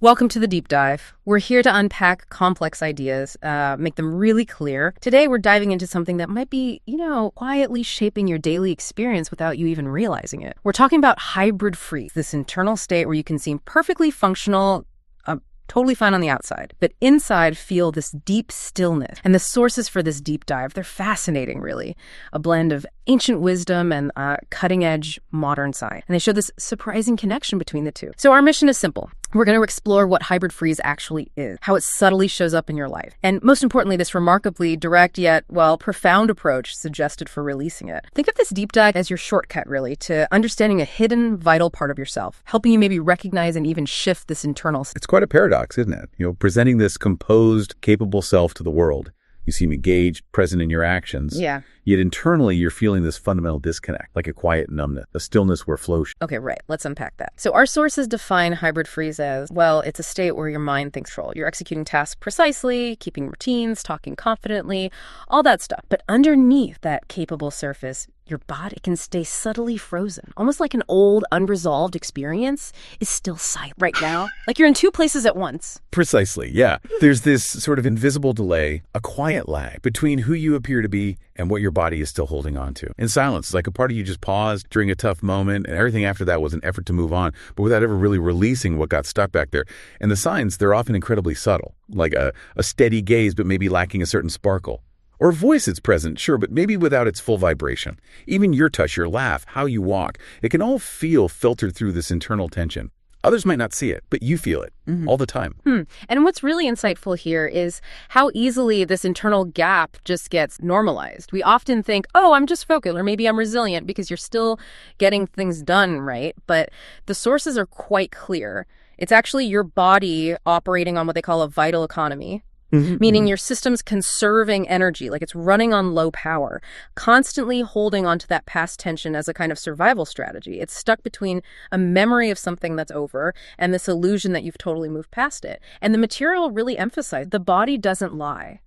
Welcome to the deep dive. We're here to unpack complex ideas, make them really clear. Today, we're diving into something that might be, quietly shaping your daily experience without you even realizing it. We're talking about hybrid freeze, this internal state where you can seem perfectly functional, totally fine on the outside, but inside feel this deep stillness. And the sources for this deep dive, they're fascinating, really. A blend of ancient wisdom and cutting-edge modern science. And they show this surprising connection between the two. So our mission is simple. We're going to explore what hybrid freeze actually is, how it subtly shows up in your life, and most importantly, this remarkably direct yet, profound approach suggested for releasing it. Think of this deep dive as your shortcut, really, to understanding a hidden, vital part of yourself, helping you maybe recognize and even shift this internal. It's quite a paradox, isn't it? Presenting this composed, capable self to the world. You seem engaged, present in your actions. Yeah. Yet internally, you're feeling this fundamental disconnect, like a quiet numbness, a stillness where flow. Okay, right. Let's unpack that. So our sources define hybrid freeze as, it's a state where your mind thinks control. You're executing tasks precisely, keeping routines, talking confidently, all that stuff. But underneath that capable surface, your body can stay subtly frozen, almost like an old, unresolved experience is still silent right now. Like you're in two places at once. Precisely, yeah. There's this sort of invisible delay, a quiet lag between who you appear to be and what your body is still holding on to. In silence, it's like a part of you just paused during a tough moment, and everything after that was an effort to move on, but without ever really releasing what got stuck back there. And the signs, they're often incredibly subtle, like a steady gaze, but maybe lacking a certain sparkle. Or a voice that's present, sure, but maybe without its full vibration. Even your touch, your laugh, how you walk, it can all feel filtered through this internal tension. Others might not see it, but you feel it all the time. And what's really insightful here is how easily this internal gap just gets normalized. We often think, I'm just focused, or maybe I'm resilient because you're still getting things done, right? But the sources are quite clear. It's actually your body operating on what they call a vital economy. Meaning your system's conserving energy, like it's running on low power, constantly holding onto that past tension as a kind of survival strategy. It's stuck between a memory of something that's over and this illusion that you've totally moved past it. And the material really emphasized the body doesn't lie.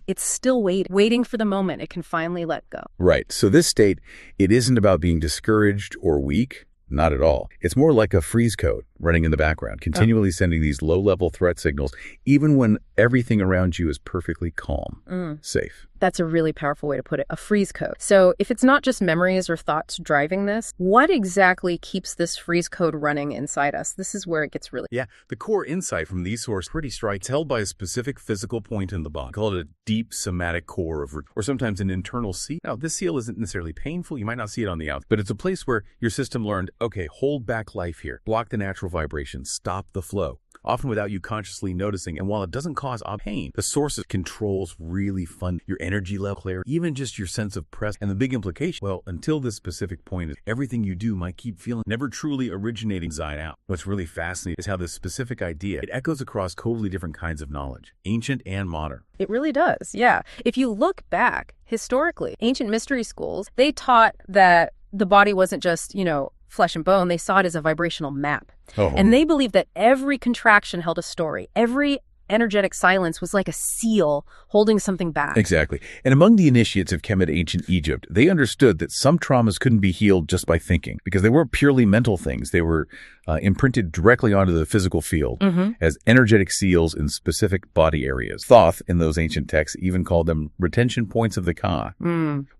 It's still waiting for the moment it can finally let go. Right. So this state, it isn't about being discouraged or weak. Not at all. It's more like a freeze code running in the background, continually sending these low-level threat signals, even when everything around you is perfectly calm, safe. That's a really powerful way to put it, a freeze code. So if it's not just memories or thoughts driving this, what exactly keeps this freeze code running inside us? This is where it gets really... Yeah, the core insight from these sources pretty striking. It's held by a specific physical point in the body. Call it a deep somatic core, or sometimes an internal seal. Now, this seal isn't necessarily painful. You might not see it on the outside, but it's a place where your system learned, okay, hold back life here. Block the natural vibration. Stop the flow. Often without you consciously noticing. And while it doesn't cause pain, the source of controls really fund your energy level, clarity, even just your sense of presence. And the big implication, until this specific point is everything you do might keep feeling never truly originating inside out. What's really fascinating is how this specific idea, it echoes across totally different kinds of knowledge, ancient and modern. It really does, yeah. If you look back historically, ancient mystery schools, they taught that the body wasn't just, flesh and bone. They saw it as a vibrational map. And they believed that every contraction held a story. Every energetic silence was like a seal holding something back. Exactly. And among the initiates of Kemet ancient Egypt, they understood that some traumas couldn't be healed just by thinking because they weren't purely mental things. They were imprinted directly onto the physical field as energetic seals in specific body areas. Thoth, in those ancient texts, even called them retention points of the Ka,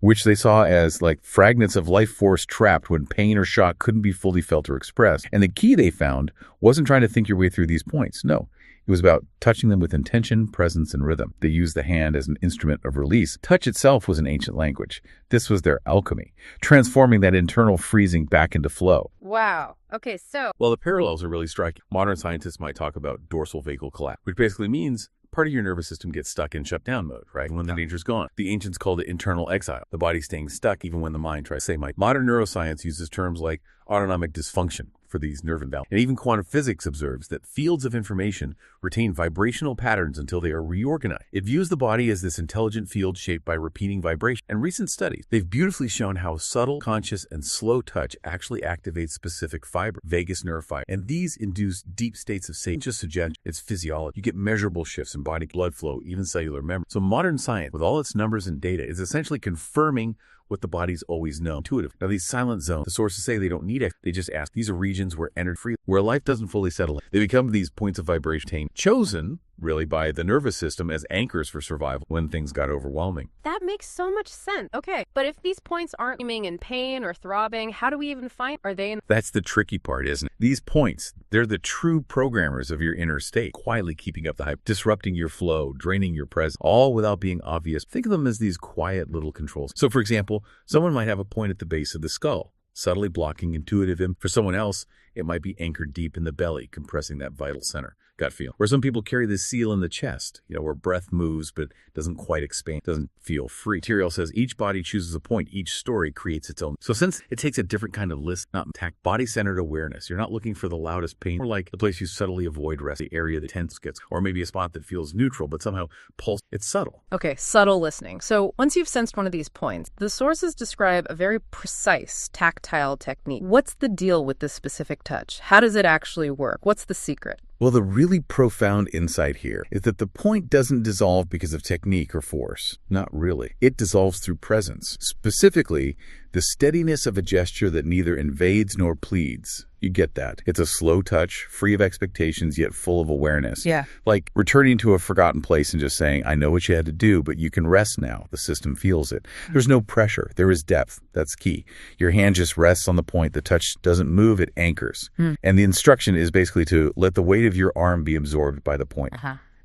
which they saw as like fragments of life force trapped when pain or shock couldn't be fully felt or expressed. And the key they found wasn't trying to think your way through these points. No. It was about touching them with intention, presence, and rhythm. They used the hand as an instrument of release. Touch itself was an ancient language. This was their alchemy, transforming that internal freezing back into flow. Wow. Okay, so... Well, the parallels are really striking. Modern scientists might talk about dorsal vagal collapse, which basically means part of your nervous system gets stuck in shutdown mode, right? When the danger's gone. The ancients called it internal exile, the body staying stuck even when the mind tries to say might. Modern neuroscience uses terms like autonomic dysfunction for these nerve imbalances. And even quantum physics observes that fields of information retain vibrational patterns until they are reorganized. It views the body as this intelligent field shaped by repeating vibration. And recent studies, they've beautifully shown how subtle, conscious, and slow touch actually activates specific fiber, vagus nerve fiber. And these induce deep states of state. Just suggest it's physiology. You get measurable shifts in body blood flow, even cellular memory. So modern science, with all its numbers and data, is essentially confirming what the body's always known, intuitive. Now, these silent zones, the sources say they don't need it. They just ask. These are regions where energy free, where life doesn't fully settle in. They become these points of vibration chosen really by the nervous system as anchors for survival when things got overwhelming. That makes so much sense. Okay, but if these points aren't seeming in pain or throbbing, how do we even find? Are they in? That's the tricky part, isn't it? These points, they're the true programmers of your inner state, quietly keeping up the hype, disrupting your flow, draining your presence, all without being obvious. Think of them as these quiet little controls. So, for example, someone might have a point at the base of the skull, subtly blocking intuitive. For someone else, it might be anchored deep in the belly, compressing that vital center. Gut feel. Where some people carry this seal in the chest, where breath moves but doesn't quite expand, doesn't feel free. Material says each body chooses a point, each story creates its own. So since it takes a different kind of list, not intact, body-centered awareness, you're not looking for the loudest pain, or like the place you subtly avoid rest, the area that tense gets, or maybe a spot that feels neutral but somehow pulse. It's subtle. Okay, subtle listening. So once you've sensed one of these points, the sources describe a very precise tactile technique. What's the deal with this specific touch? How does it actually work? What's the secret? Well, the really profound insight here is that the point doesn't dissolve because of technique or force. Not really. It dissolves through presence. Specifically, the steadiness of a gesture that neither invades nor pleads. You get that. It's a slow touch, free of expectations, yet full of awareness. Yeah. Like returning to a forgotten place and just saying, I know what you had to do, but you can rest now. The system feels it. There's no pressure. There is depth. That's key. Your hand just rests on the point. The touch doesn't move. It anchors. And the instruction is basically to let the weight of your arm be absorbed by the point.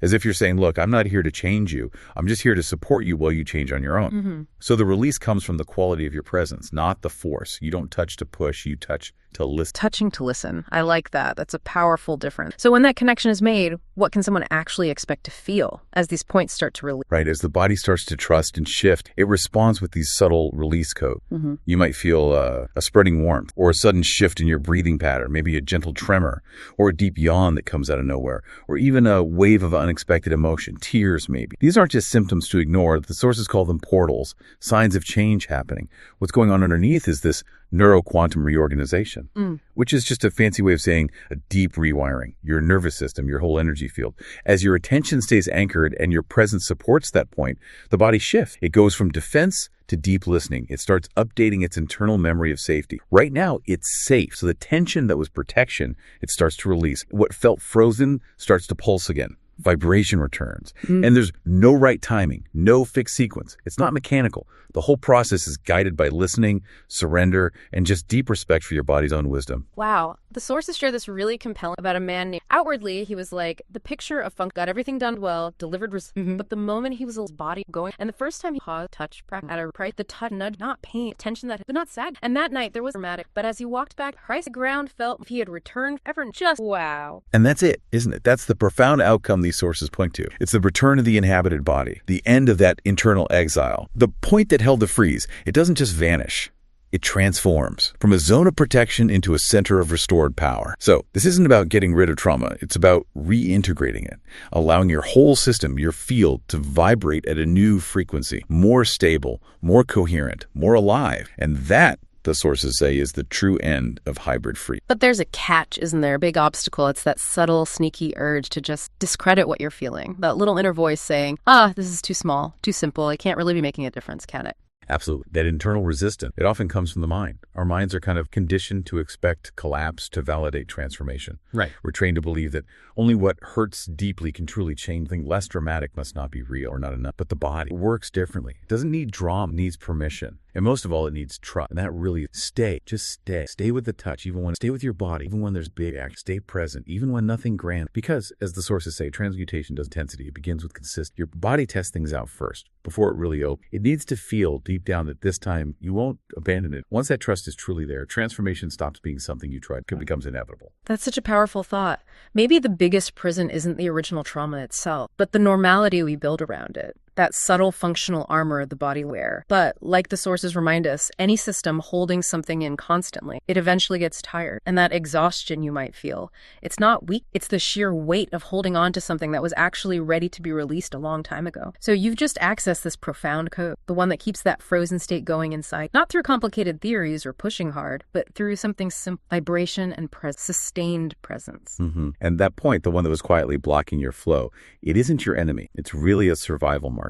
As if you're saying, look, I'm not here to change you. I'm just here to support you while you change on your own. So the release comes from the quality of your presence, not the force. You don't touch to push. You touch to listen. Touching to listen. I like that. That's a powerful difference. So when that connection is made, what can someone actually expect to feel as these points start to release? Right. As the body starts to trust and shift, it responds with these subtle release codes. You might feel a spreading warmth or a sudden shift in your breathing pattern, maybe a gentle tremor or a deep yawn that comes out of nowhere, or even a wave of unexpected emotion, tears maybe. These aren't just symptoms to ignore. The sources call them portals, signs of change happening. What's going on underneath is this neuroquantum reorganization, which is just a fancy way of saying a deep rewiring, your nervous system, your whole energy field. As your attention stays anchored and your presence supports that point, the body shifts. It goes from defense to deep listening. It starts updating its internal memory of safety. Right now, it's safe. So the tension that was protection, it starts to release. What felt frozen starts to pulse again. Vibration returns. And there's no right timing, no fixed sequence. It's not mechanical. The whole process is guided by listening, surrender, and just deep respect for your body's own wisdom. Wow. The sources share this really compelling about a man named... Outwardly, he was like the picture of funk, got everything done well, delivered... But the moment he was his body going, and the first time he paused, touch, practice at a price, the touch, nudge, not pain, tension that... But not sad. And that night, there was dramatic. But as he walked back, Price, the ground felt if he had returned ever just... Wow. And that's it, isn't it? That's the profound outcome these sources point to. It's the return of the inhabited body, the end of that internal exile. The point that held the freeze, it doesn't just vanish. It transforms from a zone of protection into a center of restored power. So this isn't about getting rid of trauma. It's about reintegrating it, allowing your whole system, your field, to vibrate at a new frequency, more stable, more coherent, more alive. And that, the sources say, is the true end of hybrid free. But there's a catch, isn't there? A big obstacle. It's that subtle, sneaky urge to just discredit what you're feeling. That little inner voice saying, this is too small, too simple. It can't really be making a difference, can it? Absolutely. That internal resistance, it often comes from the mind. Our minds are kind of conditioned to expect collapse to validate transformation. Right. We're trained to believe that only what hurts deeply can truly change. Something less dramatic must not be real or not enough. But the body works differently. It doesn't need drama, it needs permission. And most of all, it needs trust. And that really, just stay. Stay with the touch, stay with your body, even when there's big action. Stay present, even when nothing grand. Because, as the sources say, transmutation does intensity. It begins with consistency. Your body tests things out first, before it really opens. It needs to feel deep down that this time you won't abandon it. Once that trust is truly there, transformation stops being something you tried. It becomes inevitable. That's such a powerful thought. Maybe the biggest prison isn't the original trauma itself, but the normality we build around it. That subtle functional armor the body wears. But like the sources remind us, any system holding something in constantly, it eventually gets tired. And that exhaustion you might feel, it's not weak, it's the sheer weight of holding on to something that was actually ready to be released a long time ago. So you've just accessed this profound code, the one that keeps that frozen state going inside, not through complicated theories or pushing hard, but through something simple, vibration and sustained presence. And that point, the one that was quietly blocking your flow, it isn't your enemy. It's really a survival marker.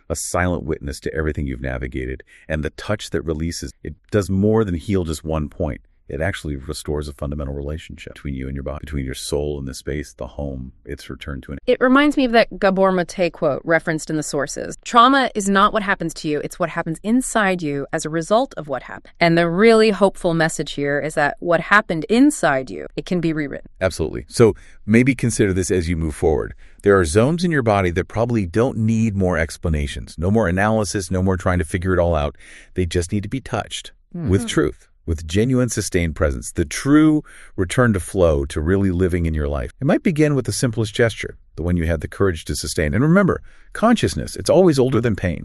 a silent witness to everything you've navigated. And the touch that releases, it does more than heal just one point. It actually restores a fundamental relationship between you and your body, between your soul and the space, the home. It's returned to an... It reminds me of that Gabor Mate quote referenced in the sources. Trauma is not what happens to you, it's what happens inside you as a result of what happened. And the really hopeful message here is that what happened inside you, it can be rewritten. Absolutely. So maybe consider this as you move forward. There are zones in your body that probably don't need more explanations, no more analysis, no more trying to figure it all out. They just need to be touched with truth. With genuine sustained presence, the true return to flow, to really living in your life. It might begin with the simplest gesture, the one you had the courage to sustain. And remember, consciousness, it's always older than pain.